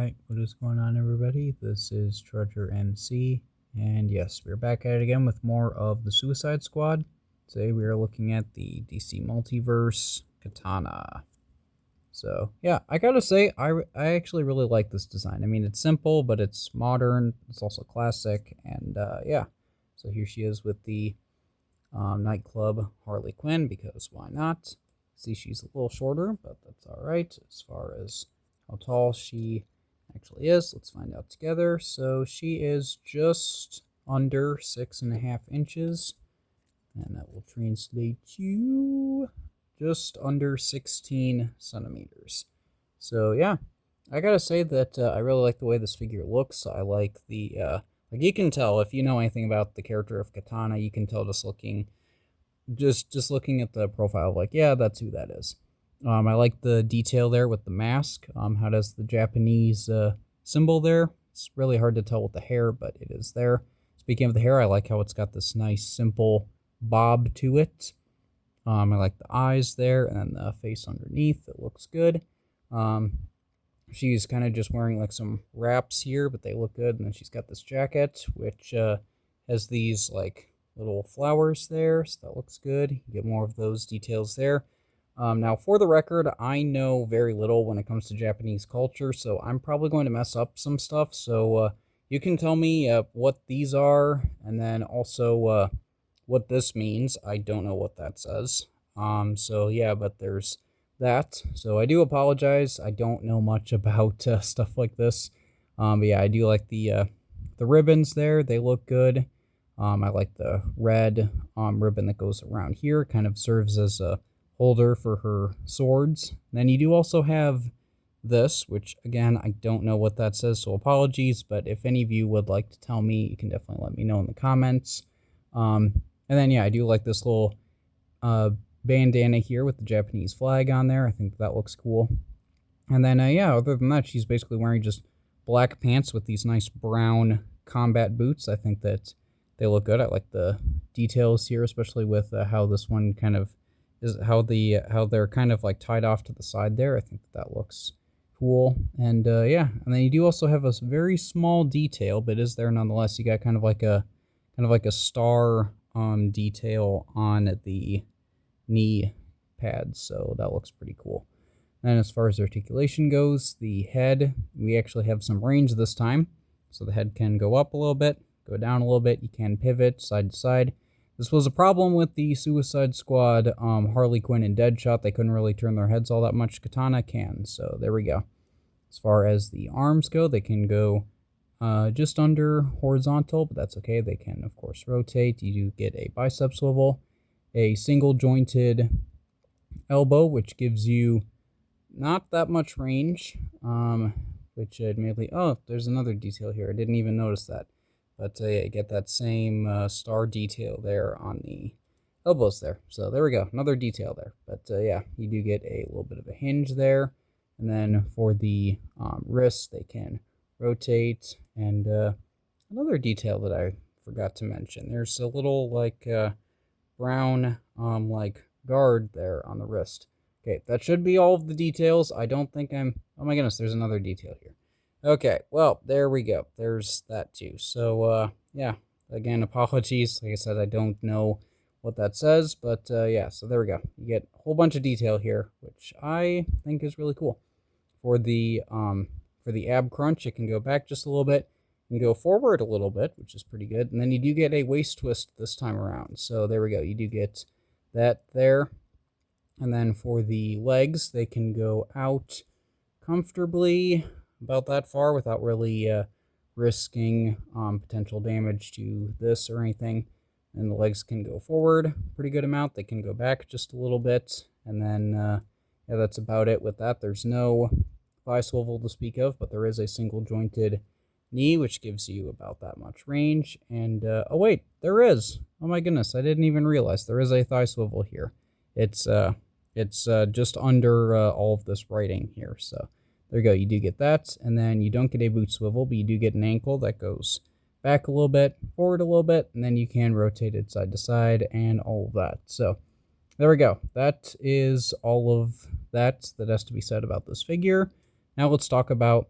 Alright, what is going on, everybody? This is Treasure MC, and yes, we're back at it again with more of the Suicide Squad. Today we are looking at the DC Multiverse Katana. So, yeah, I gotta say, I actually really like this design. I mean, it's simple, but it's modern, it's also classic, and yeah. So here she is with the nightclub Harley Quinn, because why not? See, she's a little shorter, but that's alright as far as how tall she actually is. Let's find out together. So she is just under 6.5 inches, and that will translate to just under 16 centimeters. So yeah, I gotta say that I really like the way this figure looks. I like the like, you can tell if you know anything about the character of Katana, you can tell just looking at the profile, like, yeah, that's who that is. I like the detail there with the mask. How does the Japanese symbol there? It's really hard to tell with the hair, but it is there. Speaking of the hair, I like how it's got this nice, simple bob to it. I like the eyes there and the face underneath. It looks good. She's kind of just wearing like some wraps here, but they look good. And then she's got this jacket, which has these like little flowers there, so that looks good. You get more of those details there. Now, for the record, I know very little when it comes to Japanese culture, so I'm probably going to mess up some stuff. So you can tell me what these are, and then also what this means. I don't know what that says. So yeah, but there's that. So I do apologize. I don't know much about stuff like this. But yeah, I do like the ribbons there. They look good. I like the red ribbon that goes around here. Kind of serves as a holder for her swords. And then you do also have this, which again, I don't know what that says, so apologies. But if any of you would like to tell me, you can definitely let me know in the comments. And then yeah, I do like this little bandana here with the Japanese flag on there. I think that looks cool. And then yeah, other than that, she's basically wearing just black pants with these nice brown combat boots. I think that they look good. I like the details here, especially with how this one kind of is, how they're kind of like tied off to the side there. I think that looks cool. And yeah, and then you do also have a very small detail, but is there nonetheless. You got kind of like a star detail on the knee pads, so that looks pretty cool. And as far as articulation goes, the head, we actually have some range this time, so the head can go up a little bit, go down a little bit. You can pivot side to side. This was a problem with the Suicide Squad, Harley Quinn and Deadshot. They couldn't really turn their heads all that much. Katana can, so there we go. As far as the arms go, they can go just under horizontal, but that's okay. They can, of course, rotate. You do get a bicep swivel, a single jointed elbow, which gives you not that much range, which admittedly, oh, there's another detail here. I didn't even notice that. But yeah, you get that same star detail there on the elbows there. So there we go, another detail there. But yeah, you do get a little bit of a hinge there. And then for the wrists, they can rotate. And another detail that I forgot to mention, there's a little like brown like guard there on the wrist. Okay, that should be all of the details. I don't think I'm... Oh my goodness, there's another detail here. Okay, well, there we go. There's that too. So, yeah, again, apologies. Like I said, I don't know what that says, but yeah, so there we go. You get a whole bunch of detail here, which I think is really cool. For the ab crunch, it can go back just a little bit and go forward a little bit, which is pretty good. And then you do get a waist twist this time around. So there we go. You do get that there. And then for the legs, they can go out comfortably about that far without really risking potential damage to this or anything. And the legs can go forward a pretty good amount. They can go back just a little bit. And then, yeah, that's about it with that. There's no thigh swivel to speak of, but there is a single jointed knee, which gives you about that much range. And, oh wait, there is. Oh my goodness, I didn't even realize there is a thigh swivel here. It's just under all of this writing here, so there you go. You do get that, and then you don't get a boot swivel, but you do get an ankle that goes back a little bit, forward a little bit, and then you can rotate it side to side and all of that. So there we go. That is all of that has to be said about this figure. Now let's talk about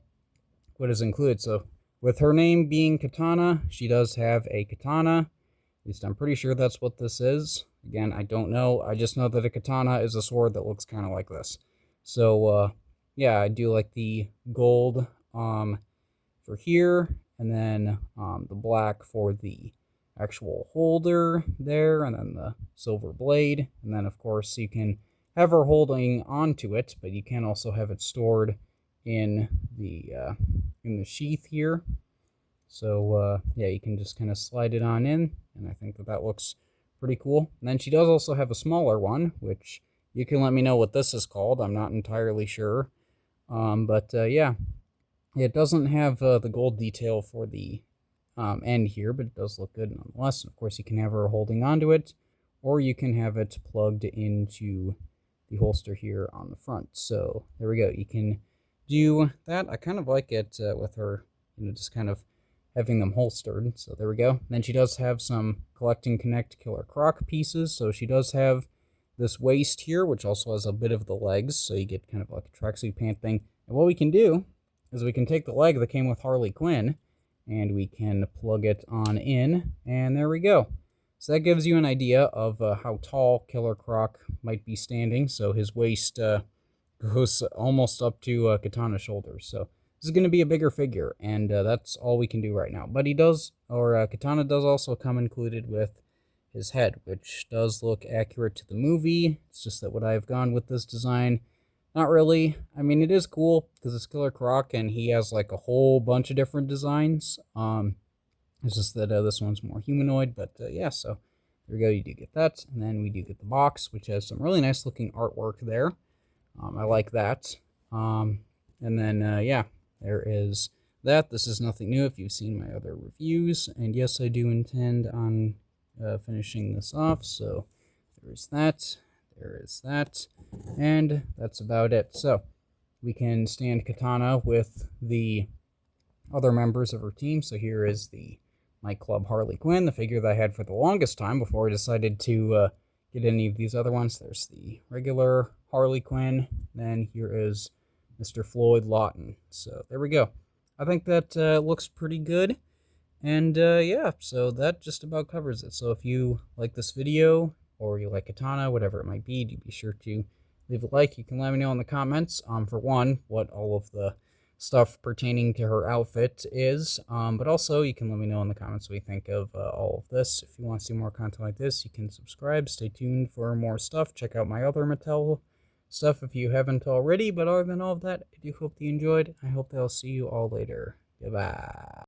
what is included. So with her name being Katana, she does have a katana. At least I'm pretty sure that's what this is. Again, I don't know. I just know that a katana is a sword that looks kind of like this. So, yeah, I do like the gold for here, and then the black for the actual holder there, and then the silver blade. And then, of course, you can have her holding onto it, but you can also have it stored in the sheath here. So, yeah, you can just kind of slide it on in, and I think that looks pretty cool. And then she does also have a smaller one, which you can let me know what this is called. I'm not entirely sure. But yeah, it doesn't have the gold detail for the end here, but it does look good nonetheless. Of course, you can have her holding onto it, or you can have it plugged into the holster here on the front. So there we go. You can do that. I kind of like it with her, just kind of having them holstered. So there we go. Then she does have some collect and connect Killer Croc pieces. So she does have this waist here, which also has a bit of the legs. So you get kind of like a tracksuit pant thing. And what we can do is we can take the leg that came with Harley Quinn and we can plug it on in. And there we go. So that gives you an idea of how tall Killer Croc might be standing. So his waist goes almost up to Katana's shoulders. So this is going to be a bigger figure, and that's all we can do right now. But he does, or Katana does also come included with his head, which does look accurate to the movie. It's just that what I've gone with this design, not really. I mean, it is cool because it's Killer Croc, and he has like a whole bunch of different designs. It's just that this one's more humanoid, but yeah, so there we go. You do get that, and then we do get the box, which has some really nice looking artwork there. I like that. And then, yeah. There is that. This is nothing new if you've seen my other reviews. And yes, I do intend on finishing this off. So there's that. There is that. And that's about it. So we can stand Katana with the other members of her team. So here is the My Club Harley Quinn, the figure that I had for the longest time before I decided to get any of these other ones. There's the regular Harley Quinn. Then here is Mr. Floyd Lawton. So there we go. I think that looks pretty good. And yeah, so that just about covers it. So if you like this video, or you like Katana, whatever it might be, do be sure to leave a like. You can let me know in the comments, for one, what all of the stuff pertaining to her outfit is. But also, you can let me know in the comments what you think of all of this. If you want to see more content like this, you can subscribe. Stay tuned for more stuff. Check out my other Mattel stuff if you haven't already. But other than all of that, I do hope you enjoyed. I hope that I'll see you all later. Goodbye.